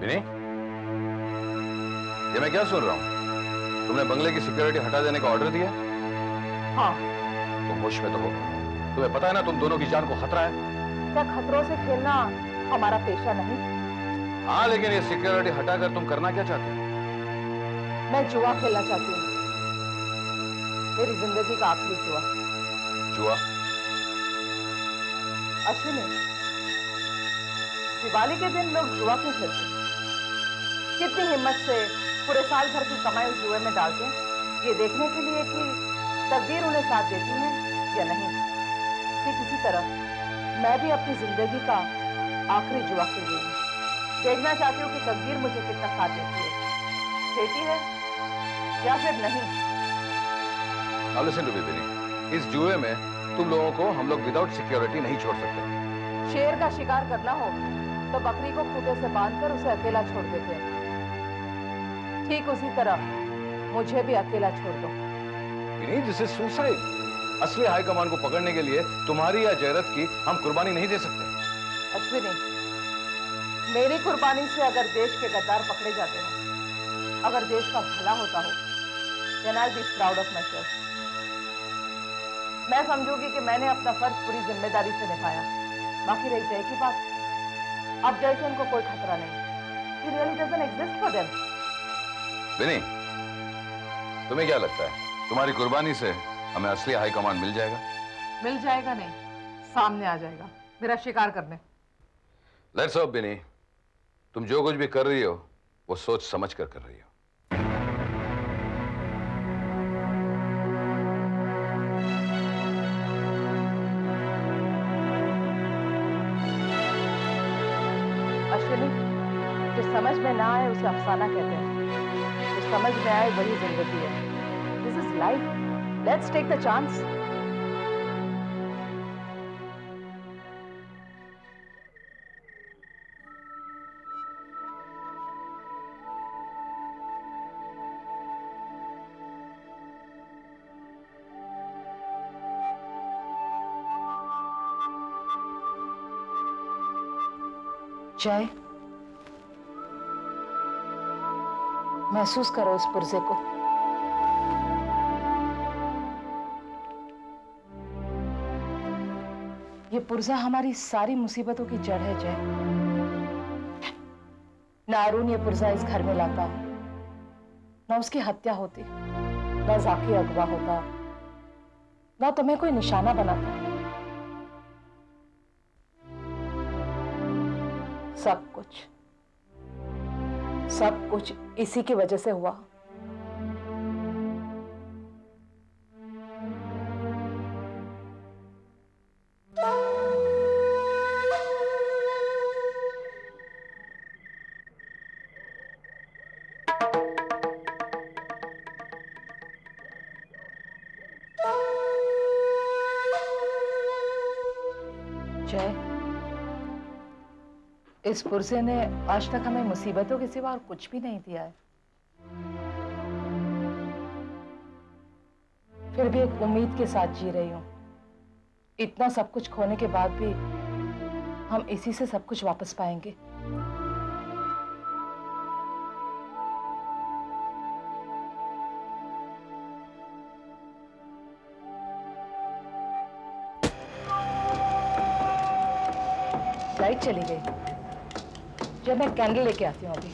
विनी, ये मैं क्या सुन रहा हूँ? तुमने बंगले की सिक्योरिटी हटा देने का ऑर्डर दिया? हाँ। तुम होश में तो हो? तुम्हें पता है ना तुम दोनों की जान को खतरा है? क्या खतरों से खेलना हमारा पेशा नहीं? हाँ, लेकिन ये सिक्योरिटी हटाकर तुम करना क्या चाहते हो? मैं जुआ खेलना चाहती हूँ, मेरी जिंदगी का आखिरी जुआ। जुआ? अश्विनी, दिवाली के दिन लोग जुआ क्यों खेलते? कितनी हिम्मत से पूरे साल भर की कमाई जुए में डालते हैं, ये देखने के लिए कि तकदीर उन्हें साथ देती है या नहीं। ठीक इसी तरह मैं भी अपनी जिंदगी का आखिरी जुआ खेल रही हूँ। देखना चाहती हूँ कि तकदीर मुझे कितना साथ देती है, देती है या फिर नहीं। Now listen to me, विनी, इस जुए में तुम लोगों को हम लोग विदाउट सिक्योरिटी नहीं छोड़ सकते। शेर का शिकार करना हो तो बकरी को खूंटे से बांधकर उसे अकेला छोड़ देते हैं। ठीक उसी तरह मुझे भी अकेला छोड़ दो। विनी, दिस इज सुसाइड। असली हाईकमान को पकड़ने के लिए तुम्हारी या जयरत की हम कुर्बानी नहीं दे सकते। अश्विनी, मेरी कुर्बानी से अगर देश के गद्दार पकड़े जाते हैं, अगर देश का भला होता हो, then I'll be proud of myself. मैं समझूंगी कि मैंने अपना फर्ज पूरी जिम्मेदारी से निभाया। बाकी रही जय की बात, अब जय से उनको कोई खतरा नहीं। He really doesn't exist for them. विनी, तुम्हें क्या लगता है तुम्हारी कुर्बानी से हमें असली हाई कमान मिल जाएगा? मिल जाएगा नहीं, सामने आ जाएगा मेरा शिकार करने। लेट्स होप विनी, तुम जो कुछ भी कर रही हो वो सोच समझ कर रही हो। अश्विनी, जो समझ में ना आए उसे अफसाना कहते हैं, जो समझ में आए वही जिंदगी है। This is life, let's take the chance. Jai, महसूस करो इस पुर्जे को। ये पुर्जा हमारी सारी मुसीबतों की जड़ है जय। ना अरुण ये पुर्जा इस घर में लाता, ना उसकी हत्या होती, ना जाकी अगवा होता, ना तुम्हें कोई निशाना बनाता। सब कुछ इसी की वजह से हुआ। जय, इस पुर्जे ने आज तक हमें मुसीबतों के सिवा और कुछ भी नहीं दिया है। फिर भी एक उम्मीद के साथ जी रही हूं। इतना सब कुछ खोने के बाद भी हम इसी से सब कुछ वापस पाएंगे। लाइट चली गई। जब मैं कैंडल लेके आती हूँ अभी।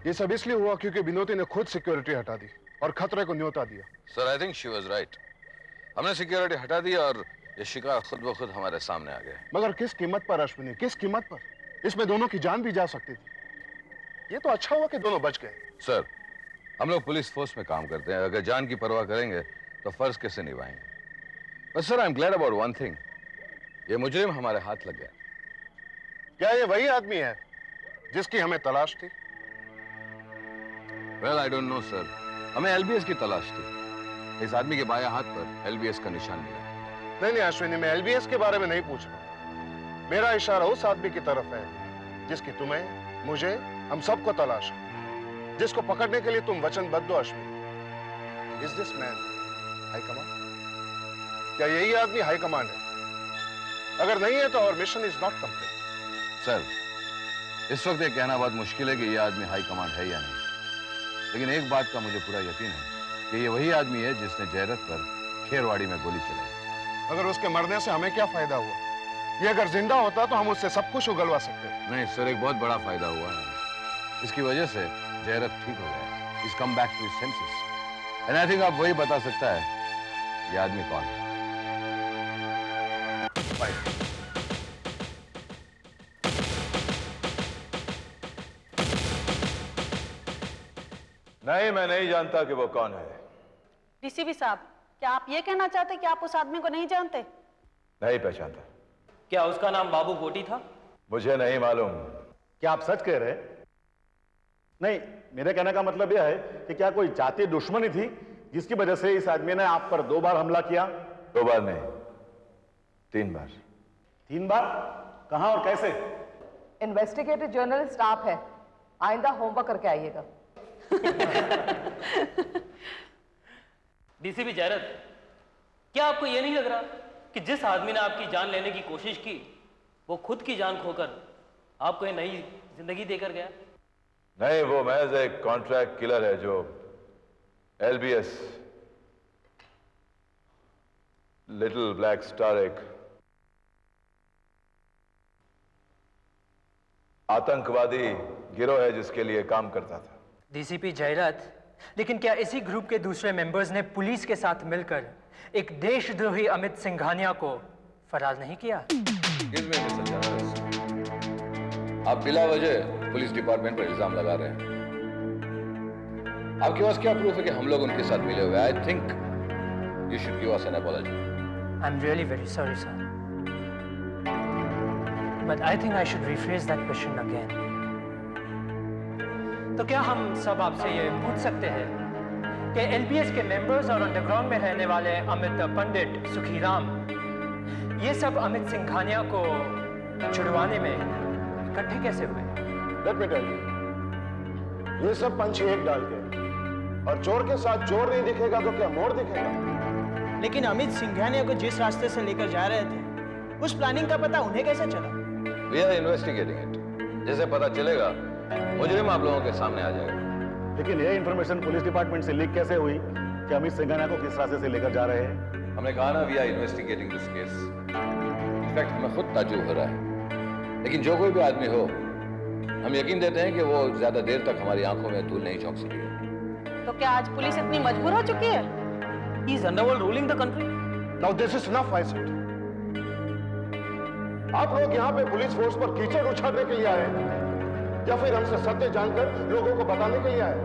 ये सब इसलिए हुआ क्योंकि विनोदी ने खुद सिक्योरिटी हटा दी और खतरे को न्योता दिया। Sir I think she was right. हमने सिक्योरिटी हटा दी और ये शिकार खुद ब खुद हमारे सामने आ गए। मगर किस कीमत पर अश्विनी, किस कीमत पर? इसमें दोनों की जान भी जा सकती थी। ये तो अच्छा हुआ कि दोनों बच गए। सर हम लोग पुलिस फोर्स में काम करते हैं, अगर जान की परवाह करेंगे तो फर्ज कैसे निभाएंगे? But sir I am glad about one thing, ये मुजरिम हमारे हाथ लग गया। क्या ये वही आदमी है जिसकी हमें तलाश थी? Well I don't know sir, हमें एलबीएस की तलाश थी। इस आदमी के बाएं हाथ पर एलबीएस का निशान मिला। नहीं अश्विनी, मैं एलबीएस के बारे में नहीं पूछ रहा। मेरा इशारा उस आदमी की तरफ है जिसकी तुम्हें, मुझे, हम सबको तलाश है, जिसको पकड़ने के लिए तुम वचनबद्ध हो Ashwini. Is this man high command? क्या यही आदमी हाई कमांड है? अगर नहीं है तो और mission is not complete. Sir इस वक्त ये कहना बहुत मुश्किल है कि ये आदमी हाई कमांड है या नहीं, लेकिन एक बात का मुझे पूरा यकीन है कि ये वही आदमी है जिसने जयरत पर खेरवाड़ी में गोली चलाई। अगर उसके मरने से हमें क्या फायदा हुआ? ये अगर जिंदा होता तो हम उससे सब कुछ उगलवा सकते। नहीं सर, एक बहुत बड़ा फायदा हुआ है। इसकी वजह से जयरत ठीक हो गया, is come back to his senses. And I think आप वही बता सकता है ये आदमी कौन है। नहीं, मैं नहीं जानता कि वो कौन है। डीसीपी साहब, क्या आप ये कहना चाहते कि आप उस आदमी को नहीं जानते? नहीं पहचानता। क्या उसका नाम बाबू गोटी था? मुझे नहीं मालूम। क्या आप सच कह रहे हैं? नहीं, मेरे कहने का मतलब यह है कि क्या कोई जातीय दुश्मनी थी जिसकी वजह से इस आदमी ने आप पर 2 बार हमला किया? 2 बार नहीं, 3 बार। 3 बार? कहां और कैसे? इन्वेस्टिगेटिव जर्नलिस्ट आप है, आइंदा होमवर्क करके आइएगा। डीसीपी जयरत, क्या आपको यह नहीं लग रहा कि जिस आदमी ने आपकी जान लेने की कोशिश की वो खुद की जान खोकर आपको एक नई जिंदगी देकर गया? नहीं, वो महज एक कॉन्ट्रैक्ट किलर है जो एलबीएस लिटिल ब्लैक स्टार एक आतंकवादी गिरोह है जिसके लिए काम करता था। डीसीपी जयरत, लेकिन क्या इसी ग्रुप के दूसरे मेंबर्स ने पुलिस के साथ मिलकर एक देशद्रोही अमित सिंघानिया को फरार नहीं किया? आप बिला वजह पुलिस डिपार्टमेंट पर इल्जाम लगा रहे हैं। आपके पास क्या प्रूफ है कि हम लोग उनके साथ मिले हुए? I think you should give us an apology. I am really very sorry sir, but I think I should rephrase that question again. तो क्या हम सब आपसे ये पूछ सकते हैं कि एलबीएस के मेंबर्स और अंडरग्राउंड में रहने वाले अमित पंडित, सुखीराम, ये सब अमित सिंघानिया को छुड़वाने में इकट्ठे कैसे हुए? लेट मी टेल यू, ये सब पंछी एक डाल के, और चोर के साथ चोर नहीं दिखेगा तो क्या मोर दिखेगा? लेकिन अमित सिंघानिया को जिस रास्ते से लेकर जा रहे थे, उस प्लानिंग का पता उन्हें कैसे चला? We are investigating it. जैसे पता चलेगा मुजरिम आप लोगों के सामने आ जाएगा। लेकिन यह इंफॉर्मेशन पुलिस डिपार्टमेंट से लीक कैसे हुई कि अमित सिंघानिया को किस रास्ते से लेकर जा रहे हैं? हमने कहा ना, we are investigating this case. In fact हमें खुद ताज्जुब हो रहा है, लेकिन जो कोई भी आदमी हो, हम यकीन देते हैं कि वो ज्यादा देर तक हमारी आंखों में धूल नहीं झोंक सकेगा। तो क्या आज पुलिस इतनी मजबूर हो चुकी है? He is underworld ruling the country. Now this is enough, I said. आप लोग यहाँ पे पुलिस फोर्स पर कीचड़ उछालने के लिए आए या फिर हमसे सत्य जानकर लोगों को बताने के लिए आए?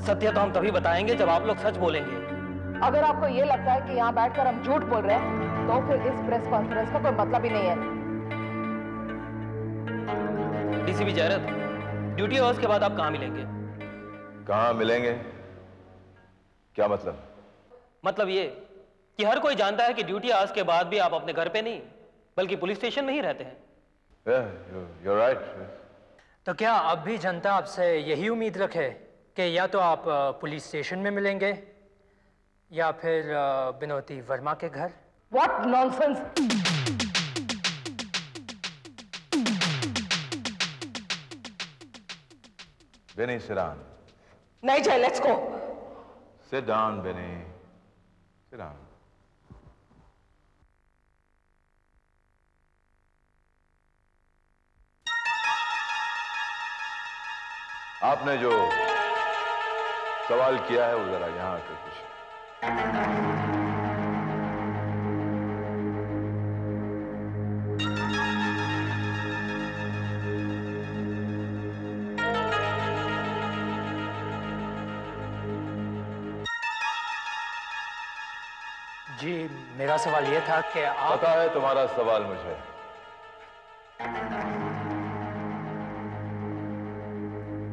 सत्य तो हम तभी बताएंगे जब आप लोग सच बोलेंगे। अगर आपको ये लगता है कि यहाँ बैठकर हम झूठ बोल रहे हैं, तो फिर इस प्रेस कॉन्फ्रेंस का कोई मतलब ही नहीं है। डीसीपी जयरत, ड्यूटी आवर्स के बाद आप कहाँ मिलेंगे? कहाँ मिलेंगे? क्या मतलब? मतलब ये कि हर कोई जानता है कि ड्यूटी आवर्स के बाद भी आप अपने घर पे नहीं बल्कि पुलिस स्टेशन में ही रहते हैं। You're right. तो क्या अब भी जनता आपसे यही उम्मीद रखे कि या तो आप पुलिस स्टेशन में मिलेंगे या फिर विनोदी वर्मा के घर? What nonsense! Benny, sit down. नहीं जाए, let's go. Sit down, Benny. Sit down. आपने जो सवाल किया है वो जरा यहां आकर पूछिए। जी, मेरा सवाल यह था कि आप... पता है तुम्हारा सवाल मुझे।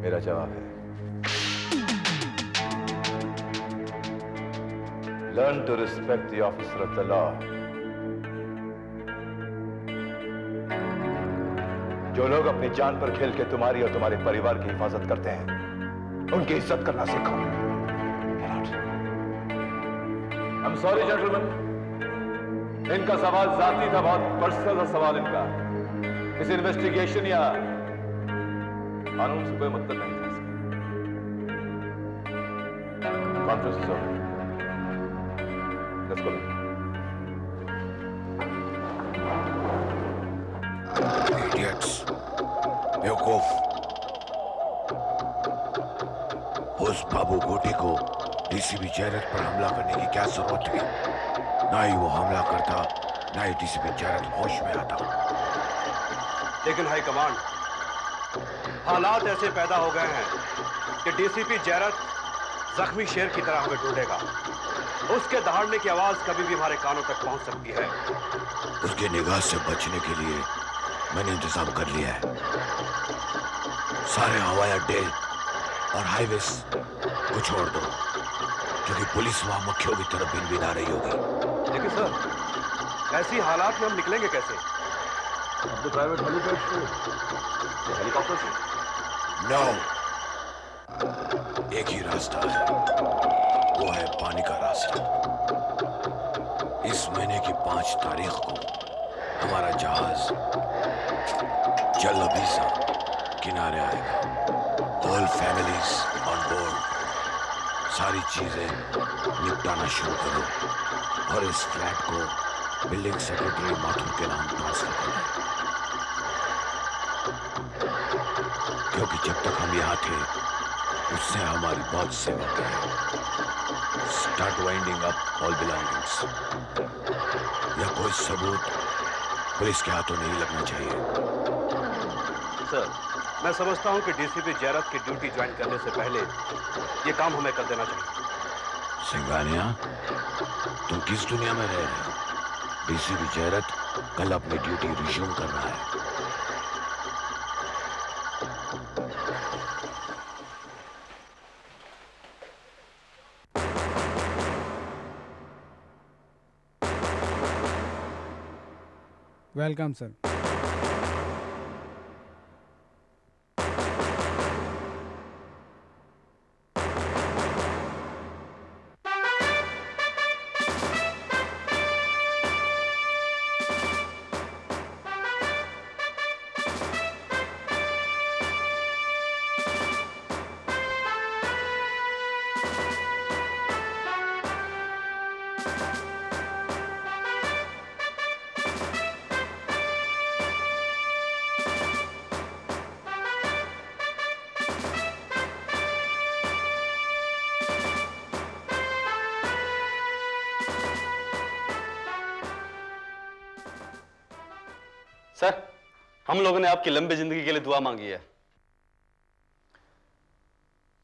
मेरा जवाब है learn to respect the officer of the law. जो लोग अपनी जान पर खेल के तुम्हारी और तुम्हारे परिवार की हिफाजत करते हैं, उनकी इज्जत करना सीखो। I'm sorry, gentlemen. इनका सवाल जाती था, बहुत पर्सनल था सवाल इनका। इस इन्वेस्टिगेशन या कानून से कोई मतलब नहीं था इसका। Conference is over. Let's go. Idiots, बेवकूफ। उस बाबू गोटी को डीसीपी जैरत पर हमला करने की क्या जरूरत थी? ना ही वो हमला करता, ना ही डीसीपी जैरत होश में आता। लेकिन हाई कमांड, हालात ऐसे पैदा हो गए हैं कि डीसीपी जैरत जख्मी शेर की तरह हमें ढूंढेगा। उसके दहाड़ने की आवाज कभी भी हमारे कानों तक पहुंच सकती है। उसके निगाह से बचने के लिए मैंने इंतजाम कर लिया है। सारे हवाई अड्डे और हाईवेज को छोड़ दो, क्योंकि पुलिस वहां मक्खियों की तरफ भिन भिन आ रही होगी। लेकिन सर, ऐसी हालात में हम निकलेंगे कैसे? अपने प्राइवेट हेलीकॉप्टर से? नो, एक ही रास्ता है, वो है पानी का रास्ता। इस महीने की 5 तारीख को हमारा जहाज जल्लबीसा किनारे आएगा। All families on board. सारी चीजें निपटाना शुरू करो और इस फ्लैट को बिल्डिंग सेक्रेटरी माथुर के नाम ट्रांसफर कर दो, क्योंकि जब तक हम यहाँ थे उससे हमारी बहुत सेवा की है। Start winding up all belongings. या कोई सबूत पुलिस के हाथों नहीं लगना चाहिए। सर, मैं समझता हूं कि डीसीपी जैरत की ड्यूटी ज्वाइन करने से पहले ये काम हमें कर देना चाहिए। सिंघानिया, तुम किस दुनिया में रह रहे हो? डीसीपी जैरत कल अपनी ड्यूटी रिज्यूम कर रहा है। Welcome sir. सर, हम लोगों ने आपकी लंबी जिंदगी के लिए दुआ मांगी है।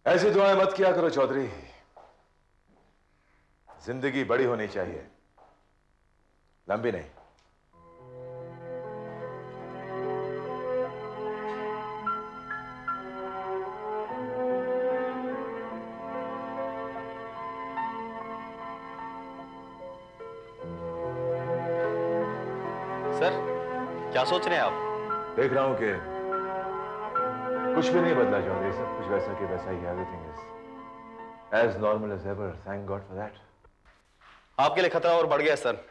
ऐसी दुआएं मत किया करो चौधरी। जिंदगी बड़ी होनी चाहिए, लंबी नहीं। सर, क्या सोच रहे हैं आप? देख रहा हूं कि कुछ भी नहीं बदला चौधरी, सब कुछ वैसा कि वैसा ही। Everything is as normal as ever. Thank god for that. आपके लिए खतरा और बढ़ गया सर।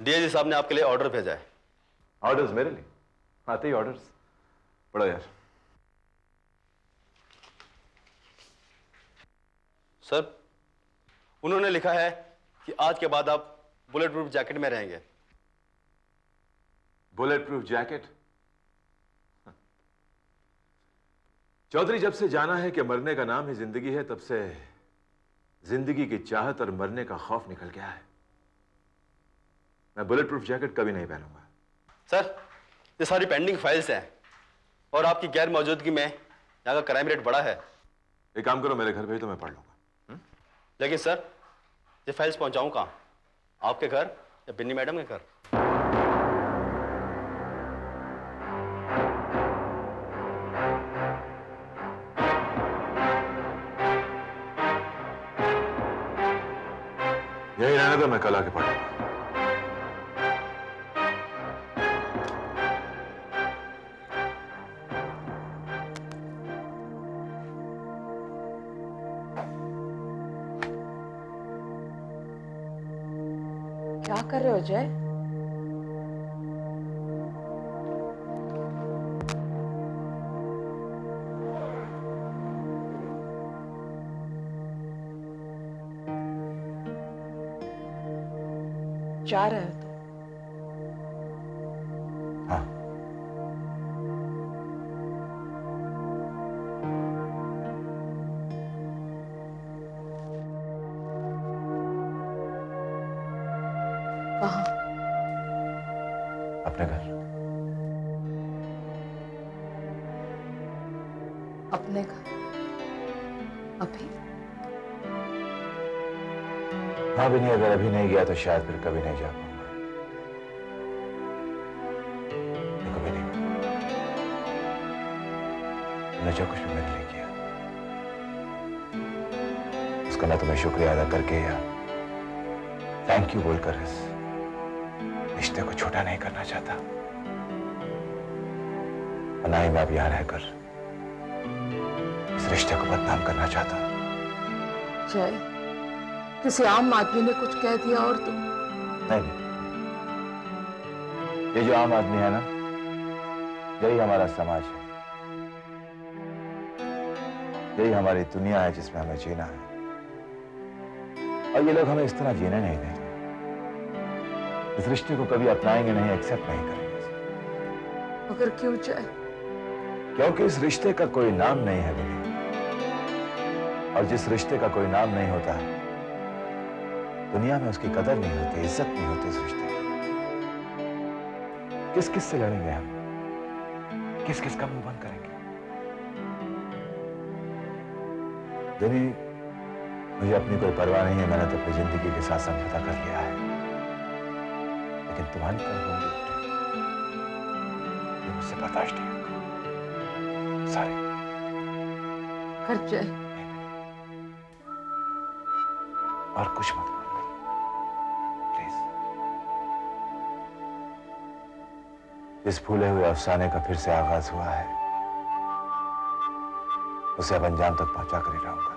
डीआईजी साहब ने आपके लिए ऑर्डर भेजा है। ऑर्डर्स मेरे लिए? आते ही ऑर्डर्स? पढ़ो यार। सर, उन्होंने लिखा है कि आज के बाद आप बुलेट प्रूफ जैकेट में रहेंगे। Bullet proof jacket? चौधरी, जब से जाना है कि मरने का नाम ही जिंदगी है, तब से जिंदगी की चाहत और मरने का खौफ निकल गया है। मैं बुलेट प्रूफ जैकेट कभी नहीं पहनूंगा। सर, ये सारी पेंडिंग फाइल्स हैं और आपकी गैर मौजूदगी में यहाँ का क्राइम रेट बढ़ा है। एक काम करो, मेरे घर भेज दो, मैं पढ़ लूंगा। लेकिन सर, ये फाइल्स पहुंचाऊं कहाँ? आपके घर या बिन्नी मैडम के घर? यही रहने दो, मैं कल आके पढ़ लूंगा। क्या कर रहे हो जय? जा रहे हो तो? हाँ। कहाँ? अपने घर। अपने घर? अभी? हाँ भी नहीं, अगर अभी नहीं गया तो शायद फिर कभी नहीं जा पाऊंगा। देखो भी नहीं, तुमने जो कुछ भी मेरे लिए किया उसका मैं तुम्हें शुक्रिया अदा करके या थैंक यू बोलकर इस रिश्ते को छोटा नहीं करना चाहता, और ना ही मैं अब यहां रहकर इस रिश्ते को बदनाम करना चाहता। जय, किसी आम आदमी ने कुछ कह दिया और तुम? नहीं, ये जो आम आदमी है ना, यही हमारा समाज है, यही हमारी दुनिया है जिसमें हमें जीना है, और ये लोग हमें इस तरह जीने नहीं देंगे। इस रिश्ते को कभी अपनाएंगे नहीं, एक्सेप्ट नहीं करेंगे। मगर क्यों जय? क्योंकि इस रिश्ते का कोई नाम नहीं है विनय, और जिस रिश्ते का कोई नाम नहीं होता है दुनिया में उसकी कदर नहीं होती, इज्जत नहीं होती। इस रिश्ते की किस किस से लड़ेंगे हम, किस किस का मुंह बंद करेंगे? विनय, मुझे अपनी कोई परवाह नहीं है, मैंने तो अपनी जिंदगी के साथ समझौता कर लिया है, लेकिन तुम्हारी तरफ होंगी ये मुझसे बर्दाश्त नहीं होगा। सारी कर जय। और कुछ मत बोलो प्लीज। इस भूले हुए अफसाने का फिर से आगाज हुआ है, उसे अब अंजाम तक पहुंचा कर ही रहूंगा।